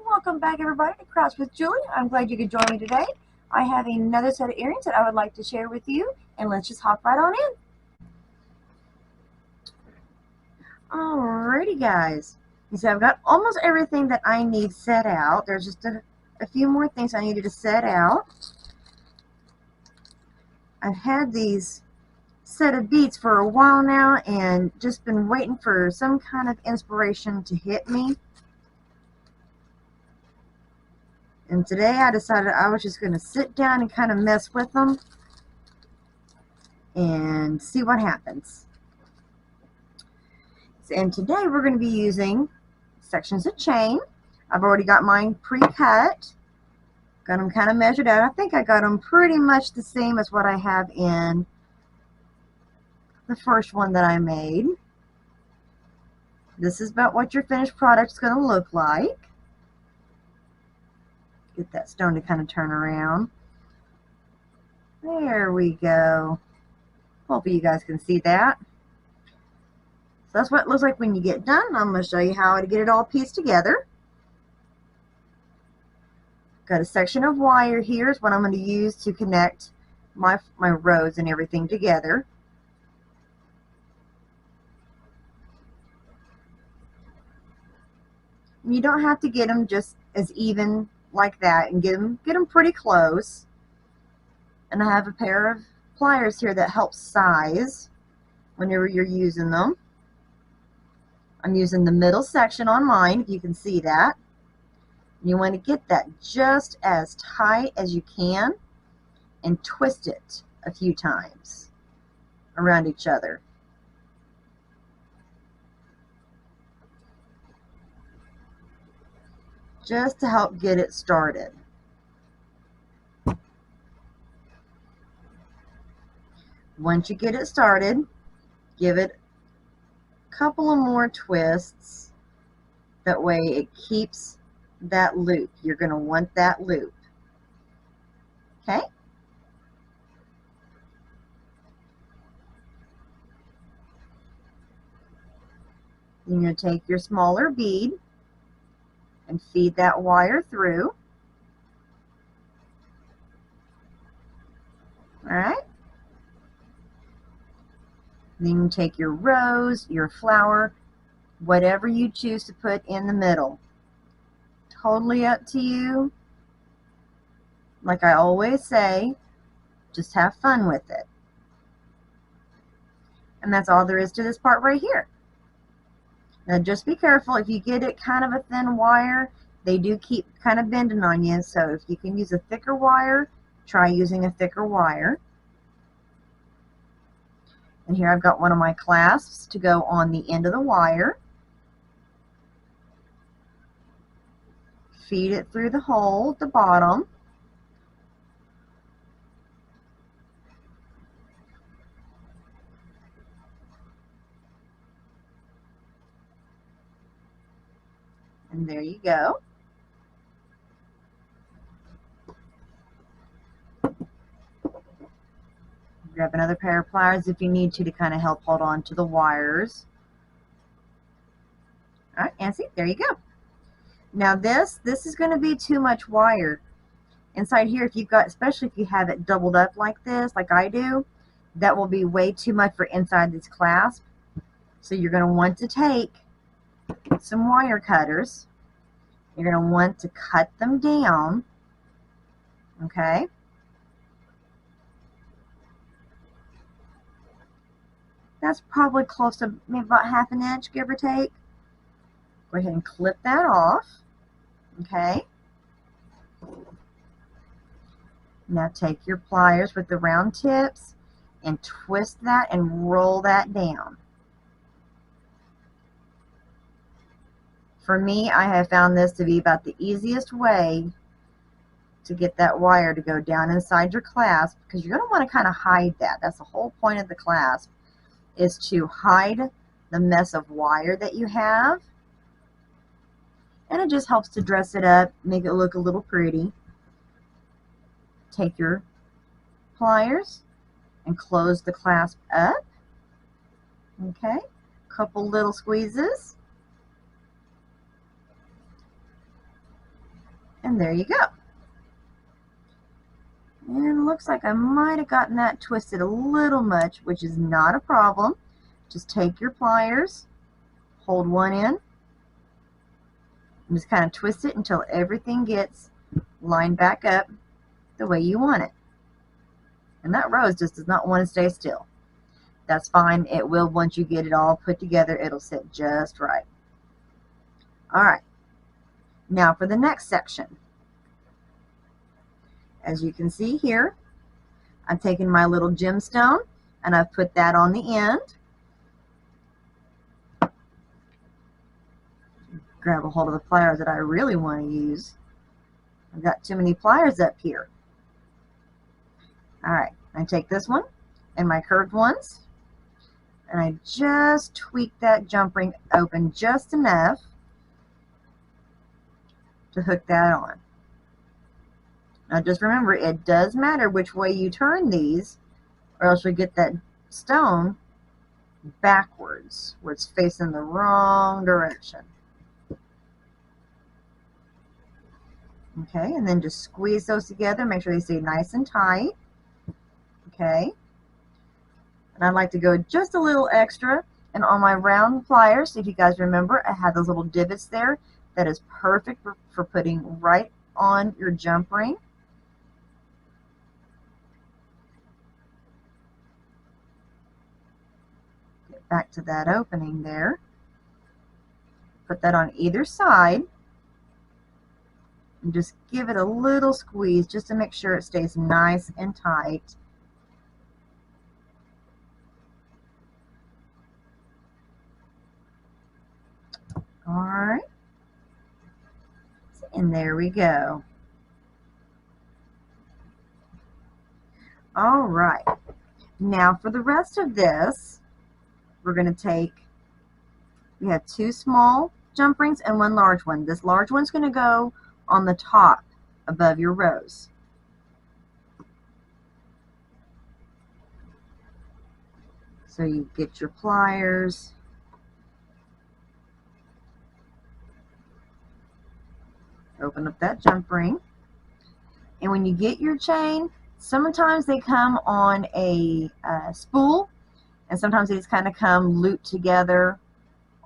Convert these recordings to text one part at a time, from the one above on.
Welcome back, everybody, to Clasp with Julie. I'm glad you could join me today. I have another set of earrings that I would like to share with you, and let's just hop right on in. Alrighty, guys. So I've got almost everything that I need set out. There's just a few more things I needed to set out. I've had these set of beads for a while now and just been waiting for some kind of inspiration to hit me. And today I decided I was just going to sit down and kind of mess with them and see what happens. And today we're going to be using sections of chain. I've already got mine pre-cut. Got them kind of measured out. I think I got them pretty much the same as what I have in the first one that I made. This is about what your finished product is going to look like. Get that stone to kind of turn around. There we go. Hopefully you guys can see that. So that's what it looks like when you get done. I'm going to show you how to get it all pieced together. Got a section of wire here is what I'm going to use to connect my rows and everything together. And you don't have to get them just as even like that, and get them pretty close. And I have a pair of pliers here that help size whenever you're using them. I'm using the middle section on mine, if you can see that. You want to get that just as tight as you can and twist it a few times around each other. Just to help get it started. Once you get it started, give it a couple of more twists. That way it keeps that loop. You're going to want that loop. Okay? Then you're going to take your smaller bead and feed that wire through. Alright? Then you can take your rose, your flower, whatever you choose to put in the middle. Totally up to you. Like I always say, just have fun with it. And that's all there is to this part right here. Now just be careful, if you get it kind of a thin wire, they do keep kind of bending on you. So if you can use a thicker wire, try using a thicker wire. And here I've got one of my clasps to go on the end of the wire. Feed it through the hole at the bottom. And there you go. Grab another pair of pliers if you need to kind of help hold on to the wires. Alright, and see, there you go. Now this is going to be too much wire. Inside here, if you've got, especially if you have it doubled up like this, like I do, that will be way too much for inside this clasp. So you're going to want to take some wire cutters. You're going to want to cut them down. Okay? That's probably close to maybe about ½ an inch, give or take. Go ahead and clip that off. Okay? Now take your pliers with the round tips and twist that and roll that down. For me, I have found this to be about the easiest way to get that wire to go down inside your clasp, because you're going to want to kind of hide that. That's the whole point of the clasp, is to hide the mess of wire that you have. And it just helps to dress it up, make it look a little pretty. Take your pliers and close the clasp up. Okay, couple little squeezes. And there you go. And it looks like I might have gotten that twisted a little much, which is not a problem. Just take your pliers, hold one end, and just kind of twist it until everything gets lined back up the way you want it. And that rose just does not want to stay still. That's fine. It will, once you get it all put together, it'll sit just right. All right. Now for the next section. As you can see here, I've taken my little gemstone and I've put that on the end. Grab a hold of the pliers that I really want to use. I've got too many pliers up here. All right, I take this one and my curved ones, and I just tweak that jump ring open just enough to hook that on. Now just remember, it does matter which way you turn these, or else you'll get that stone backwards, where it's facing the wrong direction. Okay, and then just squeeze those together, make sure they stay nice and tight. Okay, and I like to go just a little extra, and on my round pliers, if you guys remember, I had those little divots there. That is perfect for putting right on your jump ring. Get back to that opening there. Put that on either side. And just give it a little squeeze just to make sure it stays nice and tight. All right. And there we go. All right. Now for the rest of this, we're going to take, we have 2 small jump rings and 1 large one. This large one's going to go on the top above your rose. So you get your pliers, open up that jump ring, and when you get your chain, sometimes they come on a spool, and sometimes they just kind of come looped together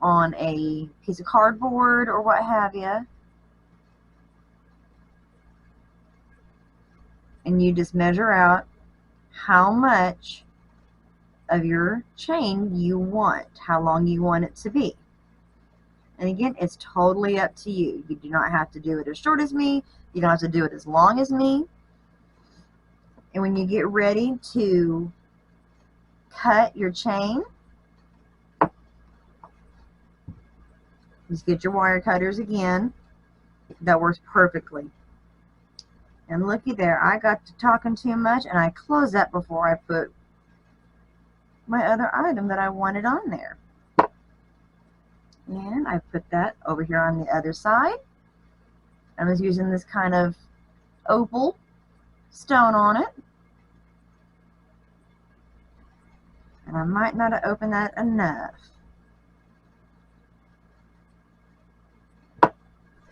on a piece of cardboard or what have you. And you just measure out how much of your chain you want, how long you want it to be. And again, it's totally up to you. You do not have to do it as short as me. You don't have to do it as long as me. And when you get ready to cut your chain, just get your wire cutters again. That works perfectly. And looky there, I got to talking too much and I closed that before I put my other item that I wanted on there. And I put that over here on the other side. I was using this kind of opal stone on it. And I might not have opened that enough.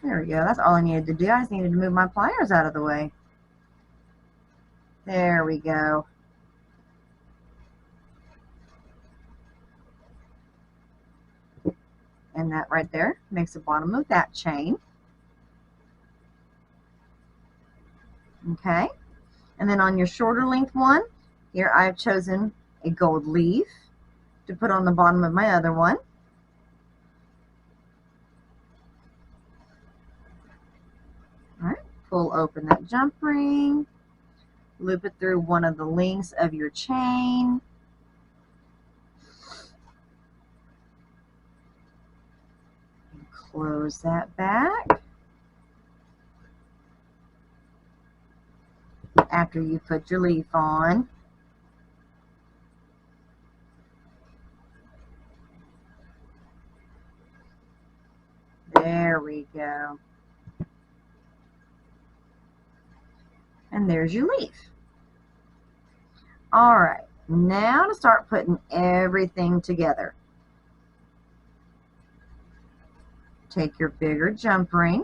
There we go. That's all I needed to do. I just needed to move my pliers out of the way. There we go. And that right there makes the bottom of that chain. Okay. And then on your shorter length one, here I've chosen a gold leaf to put on the bottom of my other one. All right, pull open that jump ring, loop it through one of the links of your chain. And close that back. After you put your leaf on. There we go. And there's your leaf. All right, now to start putting everything together. Take your bigger jump ring,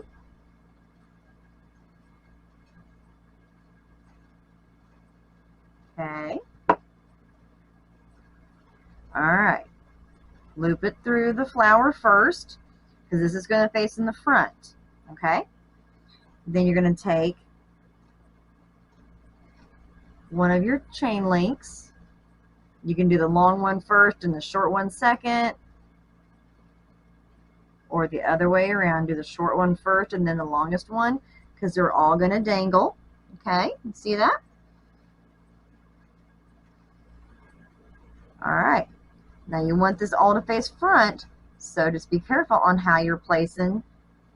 Okay. Alright. Loop it through the flower first, because this is going to face in the front. Okay. Then you're going to take one of your chain links. You can do the long one first and the short one second, or the other way around. Do the short one first and then the longest one, because they're all going to dangle. Okay, you see that? Alright, now you want this all to face front, so just be careful on how you're placing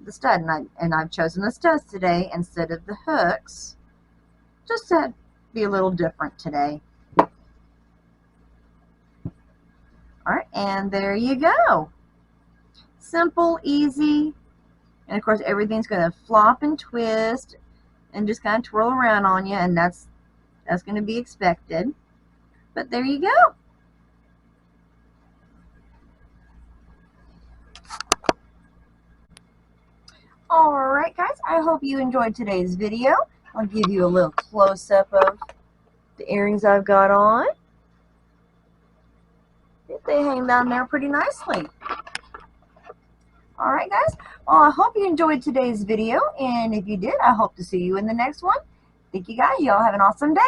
the stud. And I've chosen the studs today instead of the hooks, just to be a little different today. Alright, and there you go. Simple, easy, and of course everything's going to flop and twist and just kind of twirl around on you, and that's going to be expected. But there you go. Alright guys, I hope you enjoyed today's video. I'll give you a little close-up of the earrings I've got on. They hang down there pretty nicely. Alright guys, well, I hope you enjoyed today's video, and if you did, I hope to see you in the next one. Thank you guys. Y'all have an awesome day.